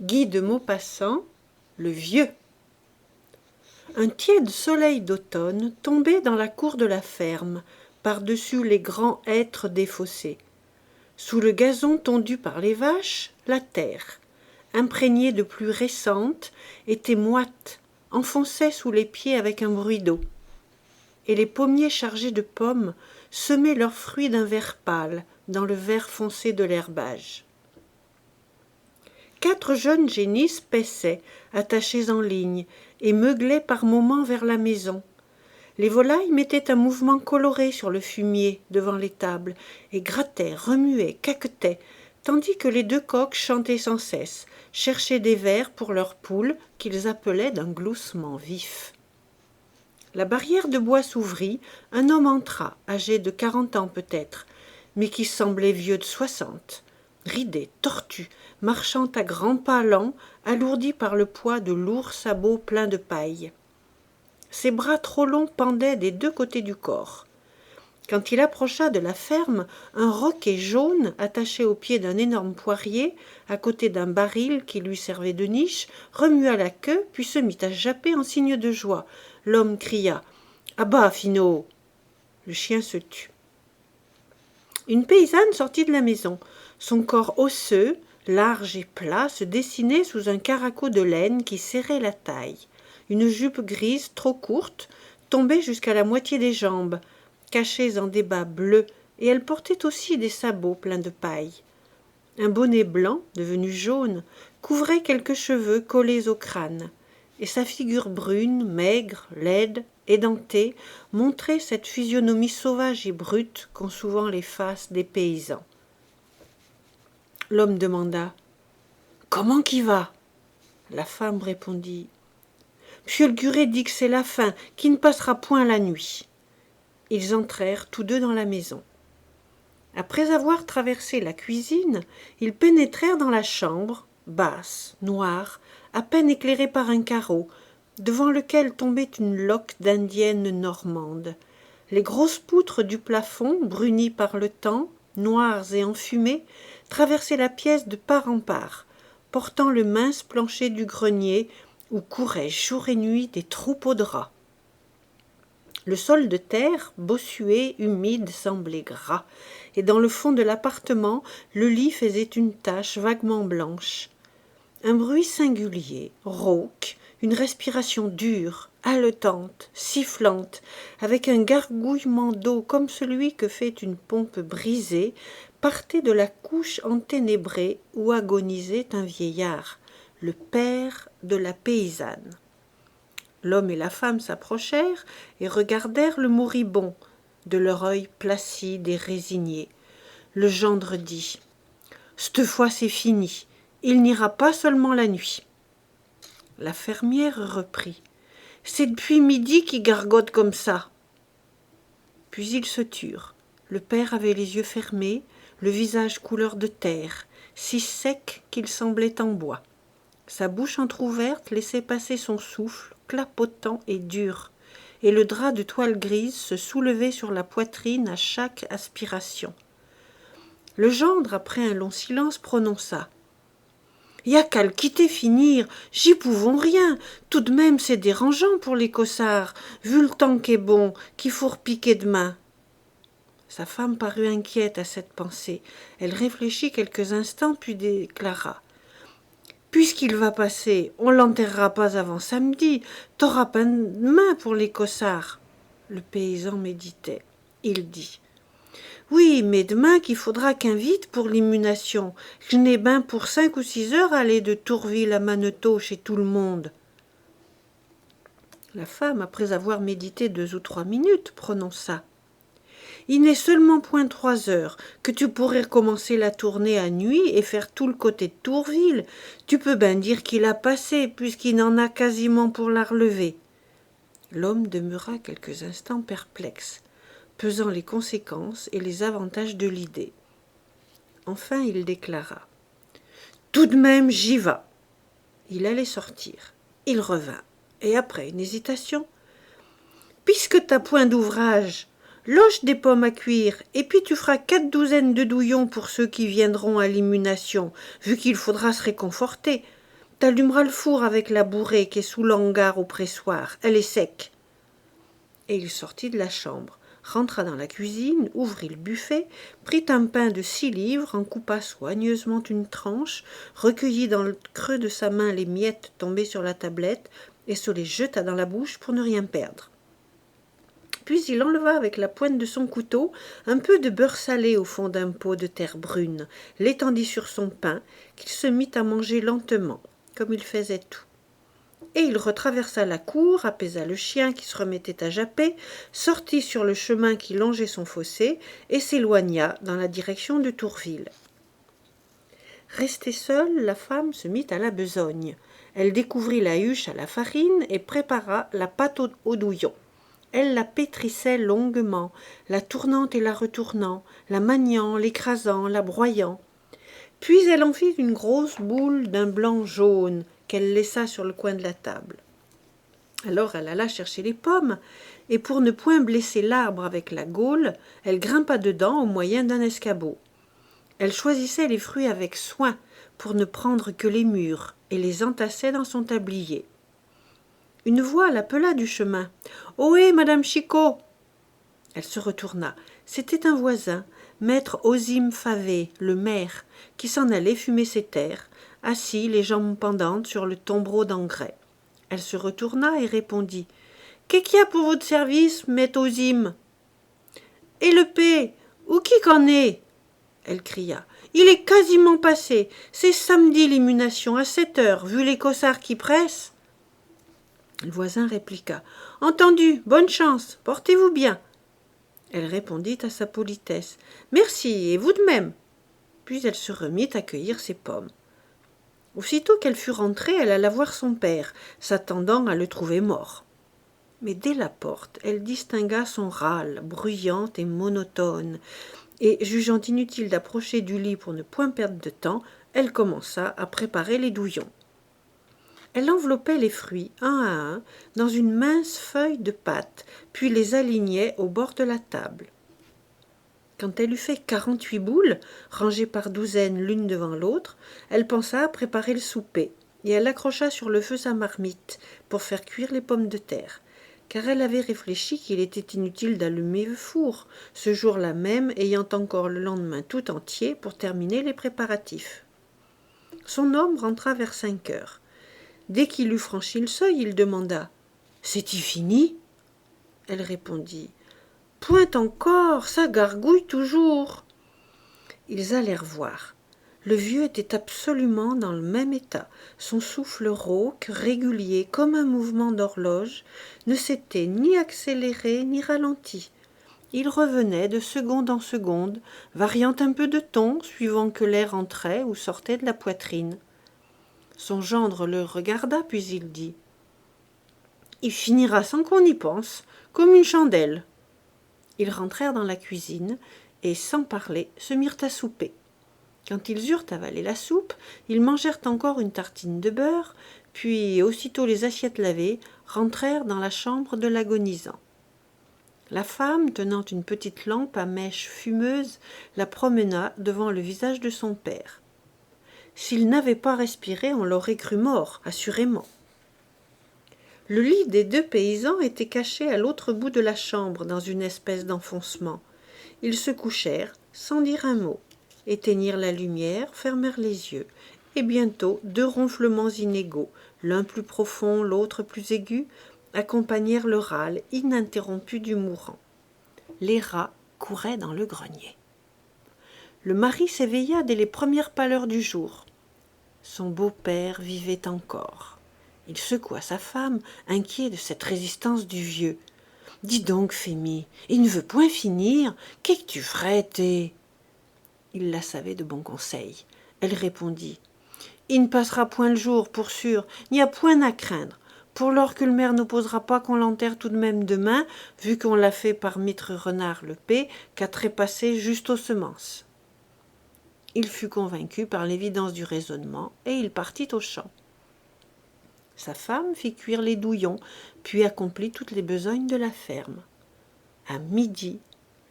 Guy de Maupassant, le vieux. Un tiède soleil d'automne tombait dans la cour de la ferme, par-dessus les grands hêtres des fossés. Sous le gazon tondu par les vaches, la terre, imprégnée de pluies récentes, était moite, enfonçait sous les pieds avec un bruit d'eau. Et les pommiers chargés de pommes semaient leurs fruits d'un vert pâle dans le vert foncé de l'herbage. 4 jeunes génisses paissaient, attachées en ligne, et meuglaient par moments vers la maison. Les volailles mettaient un mouvement coloré sur le fumier devant les tables, et grattaient, remuaient, caquetaient, tandis que les 2 coqs chantaient sans cesse, cherchaient des vers pour leurs poules qu'ils appelaient d'un gloussement vif. La barrière de bois s'ouvrit, un homme entra, âgé de 40 ans peut-être, mais qui semblait vieux de 60. Ridé, tortu, marchant à grands pas lents, alourdi par le poids de lourds sabots pleins de paille. Ses bras trop longs pendaient des 2 côtés du corps. Quand il approcha de la ferme, un roquet jaune, attaché au pied d'un énorme poirier, à côté d'un baril qui lui servait de niche, remua la queue, puis se mit à japper en signe de joie. L'homme cria « À bas, Finot !» Le chien se tut. Une paysanne sortit de la maison. Son corps osseux, large et plat, se dessinait sous un caraco de laine qui serrait la taille. Une jupe grise trop courte tombait jusqu'à la moitié des jambes, cachées en des bas bleus, et elle portait aussi des sabots pleins de paille. Un bonnet blanc, devenu jaune, couvrait quelques cheveux collés au crâne, et sa figure brune, maigre, laide, édentée, montrait cette physionomie sauvage et brute qu'ont souvent les faces des paysans. L'homme demanda « Comment qu'y va ?» La femme répondit « Monsieur le curé dit que c'est la fin, qui ne passera point la nuit. » Ils entrèrent tous 2 dans la maison. Après avoir traversé la cuisine, ils pénétrèrent dans la chambre, basse, noire, à peine éclairée par un carreau, devant lequel tombait une loque d'indienne normande. Les grosses poutres du plafond, brunies par le temps, noires et enfumées, traversaient la pièce de part en part, portant le mince plancher du grenier où couraient jour et nuit des troupeaux de rats. Le sol de terre, bossué, humide, semblait gras, et dans le fond de l'appartement, le lit faisait une tache vaguement blanche. Un bruit singulier, rauque, une respiration dure, haletante, sifflante, avec un gargouillement d'eau comme celui que fait une pompe brisée, partait de la couche enténébrée où agonisait un vieillard, le père de la paysanne. L'homme et la femme s'approchèrent et regardèrent le moribond, de leur œil placide et résigné. Le gendre dit « C'te fois c'est fini, il n'ira pas seulement la nuit. » La fermière reprit « C'est depuis midi qu'il gargote comme ça. » Puis ils se turent. Le père avait les yeux fermés, le visage couleur de terre, si sec qu'il semblait en bois. Sa bouche entr'ouverte laissait passer son souffle, clapotant et dur, et le drap de toile grise se soulevait sur la poitrine à chaque aspiration. Le gendre, après un long silence, prononça « Y a qu'à le quitter finir, j'y pouvons rien, tout de même c'est dérangeant pour les cossards, vu le temps qu'est bon, qu'il faut repiquer demain. » Sa femme parut inquiète à cette pensée. Elle réfléchit quelques instants, puis déclara « Puisqu'il va passer, on l'enterrera pas avant samedi. T'auras pas de main pour les cossards. » Le paysan méditait. Il dit « Oui, mais demain qu'il faudra qu'invite pour l'immunation. Je n'ai ben pour 5 ou 6 heures aller de Tourville à Manetto chez tout le monde. » La femme, après avoir médité 2 ou 3 minutes, prononça il n'est seulement point 3 heures que tu pourrais recommencer la tournée à nuit et faire tout le côté de Tourville. Tu peux ben dire qu'il a passé, puisqu'il n'en a quasiment pour la relever. L'homme demeura quelques instants perplexe, pesant les conséquences et les avantages de l'idée. Enfin, il déclara « Tout de même, j'y vas. » Il allait sortir. Il revint, et après une hésitation « Puisque t'as point d'ouvrage, loge des pommes à cuire, et puis tu feras 4 douzaines de douillons pour ceux qui viendront à l'immunation, vu qu'il faudra se réconforter. T'allumeras le four avec la bourrée qui est sous l'hangar au pressoir, elle est sec. » Et il sortit de la chambre, rentra dans la cuisine, ouvrit le buffet, prit un pain de 6 livres, en coupa soigneusement une tranche, recueillit dans le creux de sa main les miettes tombées sur la tablette et se les jeta dans la bouche pour ne rien perdre. Puis il enleva avec la pointe de son couteau un peu de beurre salé au fond d'un pot de terre brune, l'étendit sur son pain, qu'il se mit à manger lentement, comme il faisait tout. Et il retraversa la cour, apaisa le chien qui se remettait à japper, sortit sur le chemin qui longeait son fossé et s'éloigna dans la direction de Tourville. Restée seule, la femme se mit à la besogne. Elle découvrit la huche à la farine et prépara la pâte au douillon. Elle la pétrissait longuement, la tournant et la retournant, la maniant, l'écrasant, la broyant. Puis elle en fit une grosse boule d'un blanc jaune qu'elle laissa sur le coin de la table. Alors elle alla chercher les pommes, et pour ne point blesser l'arbre avec la gaule, elle grimpa dedans au moyen d'un escabeau. Elle choisissait les fruits avec soin, pour ne prendre que les mûrs, et les entassait dans son tablier. Une voix l'appela du chemin. « Ohé, madame Chicot !» Elle se retourna. C'était un voisin, maître Osim Favet, le maire, qui s'en allait fumer ses terres, assis, les jambes pendantes, sur le tombereau d'engrais. Elle se retourna et répondit. « Qu'est-ce qu'il y a pour votre service, maître Osim ?»« Et le paix, où qui qu'en est ?» elle cria. « Il est quasiment passé. C'est samedi l'immunation, à 7 heures, vu les cossards qui pressent. » Le voisin répliqua. « Entendu, bonne chance, portez-vous bien. » Elle répondit à sa politesse. « Merci, et vous de même. » Puis elle se remit à cueillir ses pommes. Aussitôt qu'elle fut rentrée, elle alla voir son père, s'attendant à le trouver mort. Mais dès la porte, elle distingua son râle, bruyante et monotone, et, jugeant inutile d'approcher du lit pour ne point perdre de temps, elle commença à préparer les douillons. Elle enveloppait les fruits, un à un, dans une mince feuille de pâte, puis les alignait au bord de la table. Quand elle eut fait 48 boules, rangées par douzaines l'une devant l'autre, elle pensa à préparer le souper, et elle accrocha sur le feu sa marmite pour faire cuire les pommes de terre, car elle avait réfléchi qu'il était inutile d'allumer le four, ce jour-là même ayant encore le lendemain tout entier pour terminer les préparatifs. Son homme rentra vers 5 heures. Dès qu'il eut franchi le seuil, il demanda « C'est-il fini ?» Elle répondit « Point encore, ça gargouille toujours. » Ils allèrent voir. Le vieux était absolument dans le même état. Son souffle rauque, régulier, comme un mouvement d'horloge, ne s'était ni accéléré ni ralenti. Il revenait de seconde en seconde, variant un peu de ton, suivant que l'air entrait ou sortait de la poitrine. Son gendre le regarda, puis il dit « Il finira sans qu'on y pense, comme une chandelle. » Ils rentrèrent dans la cuisine et, sans parler, se mirent à souper. Quand ils eurent avalé la soupe, ils mangèrent encore une tartine de beurre, puis, aussitôt les assiettes lavées, rentrèrent dans la chambre de l'agonisant. La femme, tenant une petite lampe à mèche fumeuse, la promena devant le visage de son père. S'il n'avait pas respiré, on l'aurait cru mort, assurément. Le lit des 2 paysans était caché à l'autre bout de la chambre, dans une espèce d'enfoncement. Ils se couchèrent, sans dire un mot, éteignirent la lumière, fermèrent les yeux, et bientôt 2 ronflements inégaux, l'un plus profond, l'autre plus aigu, accompagnèrent le râle ininterrompu du mourant. Les rats couraient dans le grenier. Le mari s'éveilla dès les premières pâleurs du jour. Son beau-père vivait encore. Il secoua sa femme, inquiet de cette résistance du vieux. « Dis donc, Fémie, il ne veut point finir. Qu'est-ce que tu ferais, t'es ?» Il la savait de bon conseil. Elle répondit « Il ne passera point le jour, pour sûr, n'y a point à craindre. Pour lors que le maire n'opposera pas qu'on l'enterre tout de même demain, vu qu'on l'a fait par Mitre Renard le P, qu'à trépasser juste aux semences. » Il fut convaincu par l'évidence du raisonnement, et il partit au champ. Sa femme fit cuire les douillons, puis accomplit toutes les besognes de la ferme. À midi,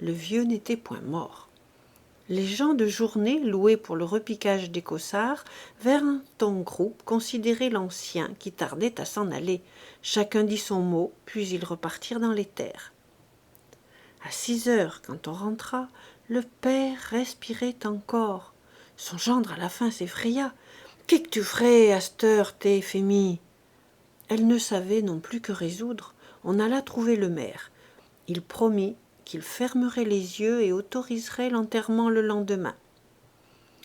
le vieux n'était point mort. Les gens de journée, loués pour le repiquage des cossards, vinrent en groupe considérer l'ancien qui tardait à s'en aller. Chacun dit son mot, puis ils repartirent dans les terres. À 6 heures, quand on rentra, le père respirait encore. Son gendre à la fin s'effraya. « Qu'est-ce que tu ferais à cette heure, t'es Fémie ?» Elle ne savait non plus que résoudre. On alla trouver le maire. Il promit qu'il fermerait les yeux et autoriserait l'enterrement le lendemain.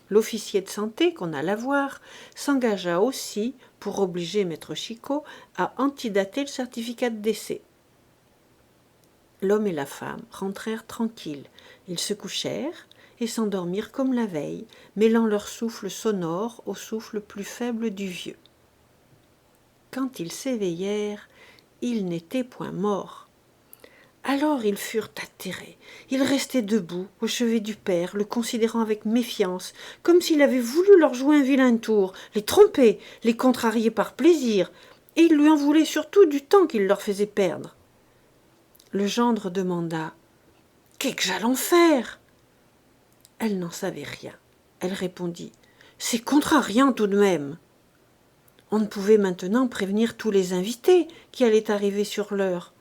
L'officier de santé, qu'on alla voir, s'engagea aussi pour obliger maître Chicot à antidater le certificat de décès. L'homme et la femme rentrèrent tranquilles. Ils se couchèrent et s'endormirent comme la veille, mêlant leur souffle sonore au souffle plus faible du vieux. Quand ils s'éveillèrent, ils n'étaient point morts. Alors ils furent atterrés. Ils restaient debout, au chevet du père, le considérant avec méfiance, comme s'il avait voulu leur jouer un vilain tour, les tromper, les contrarier par plaisir, et ils lui en voulaient surtout du temps qu'il leur faisait perdre. Le gendre demanda « Qu'est-ce que j'allons faire ?» Elle n'en savait rien. Elle répondit « C'est contrariant tout de même. » On ne pouvait maintenant prévenir tous les invités qui allaient arriver sur l'heure.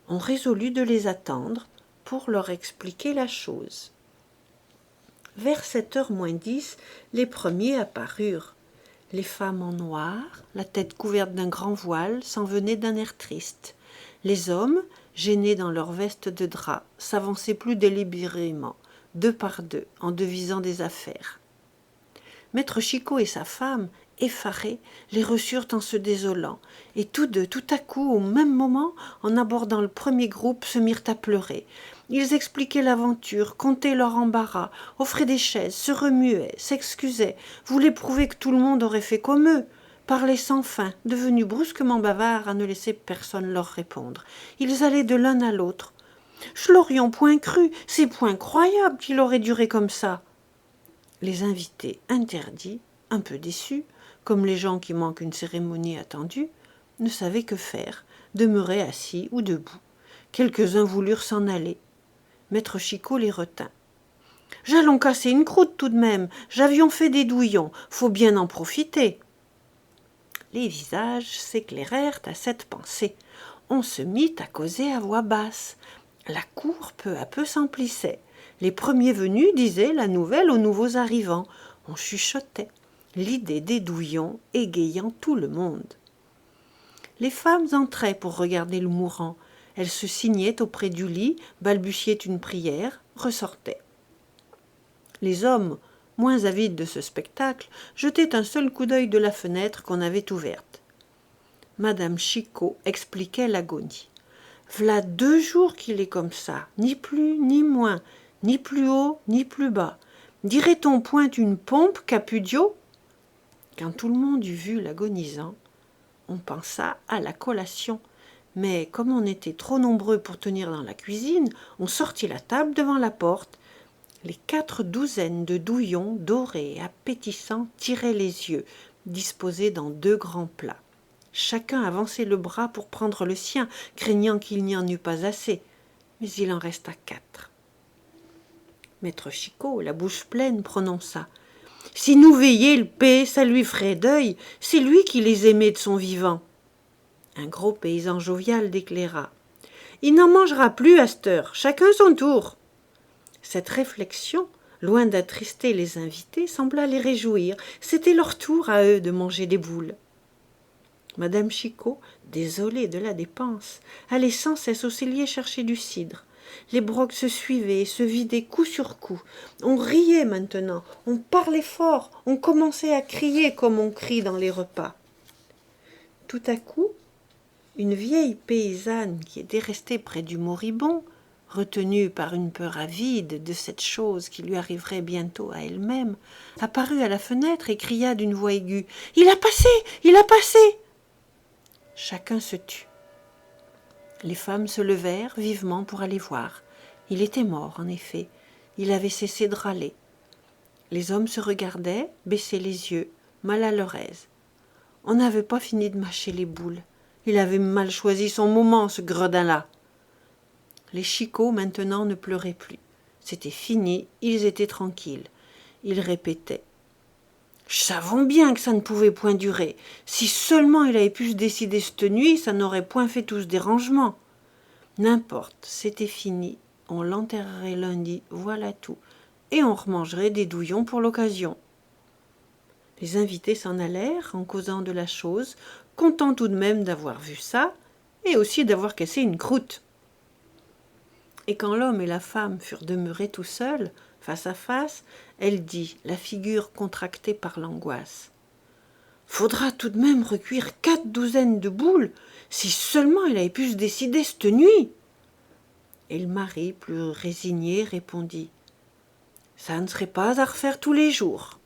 On résolut de les attendre pour leur expliquer la chose. Vers 7h moins 10, les premiers apparurent. Les femmes en noir, la tête couverte d'un grand voile, s'en venaient d'un air triste. Les hommes, gênés dans leurs vestes de drap, s'avançaient plus délibérément, deux par deux, en devisant des affaires. Maître Chicot et sa femme, effarés, les reçurent en se désolant, et tous deux, tout à coup, au même moment, en abordant le premier groupe, se mirent à pleurer. Ils expliquaient l'aventure, contaient leur embarras, offraient des chaises, se remuaient, s'excusaient, voulaient prouver que tout le monde aurait fait comme eux, parlaient sans fin, devenus brusquement bavards à ne laisser personne leur répondre. Ils allaient de l'un à l'autre. « Je l'aurions point cru, c'est point croyable qu'il aurait duré comme ça. » Les invités interdits, un peu déçus, comme les gens qui manquent une cérémonie attendue, ne savaient que faire, demeuraient assis ou debout. Quelques-uns voulurent s'en aller. Maître Chicot les retint. « J'allons casser une croûte tout de même, j'avions fait des douillons, faut bien en profiter. » Les visages s'éclairèrent à cette pensée. On se mit à causer à voix basse. La cour peu à peu s'emplissait. Les premiers venus disaient la nouvelle aux nouveaux arrivants. On chuchotait, l'idée des douillons égayant tout le monde. Les femmes entraient pour regarder le mourant. Elles se signaient auprès du lit, balbutiaient une prière, ressortaient. Les hommes, moins avides de ce spectacle, jetaient un seul coup d'œil de la fenêtre qu'on avait ouverte. Madame Chicot expliquait l'agonie. « V'là 2 jours qu'il est comme ça, ni plus ni moins, ni plus haut ni plus bas. Dirait-on point une pompe, Capudio ?» Quand tout le monde eut vu l'agonisant, on pensa à la collation. Mais comme on était trop nombreux pour tenir dans la cuisine, on sortit la table devant la porte. Les 4 douzaines de douillons dorés et appétissants tiraient les yeux, disposés dans 2 grands plats. Chacun avançait le bras pour prendre le sien, craignant qu'il n'y en eût pas assez. Mais il en resta 4. Maître Chicot, la bouche pleine, prononça « Si nous veillions le paix, ça lui ferait deuil. C'est lui qui les aimait de son vivant. » Un gros paysan jovial déclara « Il n'en mangera plus à cette heure, chacun son tour. » Cette réflexion, loin d'attrister les invités, sembla les réjouir. C'était leur tour à eux de manger des boules. Madame Chicot, désolée de la dépense, allait sans cesse au cellier chercher du cidre. Les brocs se suivaient et se vidaient coup sur coup. On riait maintenant, on parlait fort, on commençait à crier comme on crie dans les repas. Tout à coup, une vieille paysanne qui était restée près du moribond, retenue par une peur avide de cette chose qui lui arriverait bientôt à elle-même, apparut à la fenêtre et cria d'une voix aiguë « Il a passé! Il a passé !» Chacun se tut. Les femmes se levèrent vivement pour aller voir. Il était mort, en effet. Il avait cessé de râler. Les hommes se regardaient, baissaient les yeux, mal à leur aise. On n'avait pas fini de mâcher les boules. Il avait mal choisi son moment, ce gredin-là. Les Chicots, maintenant, ne pleuraient plus. C'était fini, ils étaient tranquilles. Ils répétaient: savons bien que ça ne pouvait point durer. Si seulement il avait pu se décider cette nuit, ça n'aurait point fait tout ce dérangement. N'importe, c'était fini. On l'enterrerait lundi, voilà tout. Et on remangerait des douillons pour l'occasion. Les invités s'en allèrent en causant de la chose, contents tout de même d'avoir vu ça, et aussi d'avoir cassé une croûte. Et quand l'homme et la femme furent demeurés tout seuls, face à face, elle dit, la figure contractée par l'angoisse: faudra tout de même recuire 4 douzaines de boules, si seulement il avait pu se décider cette nuit. Et le mari, plus résigné, répondit: ça ne serait pas à refaire tous les jours.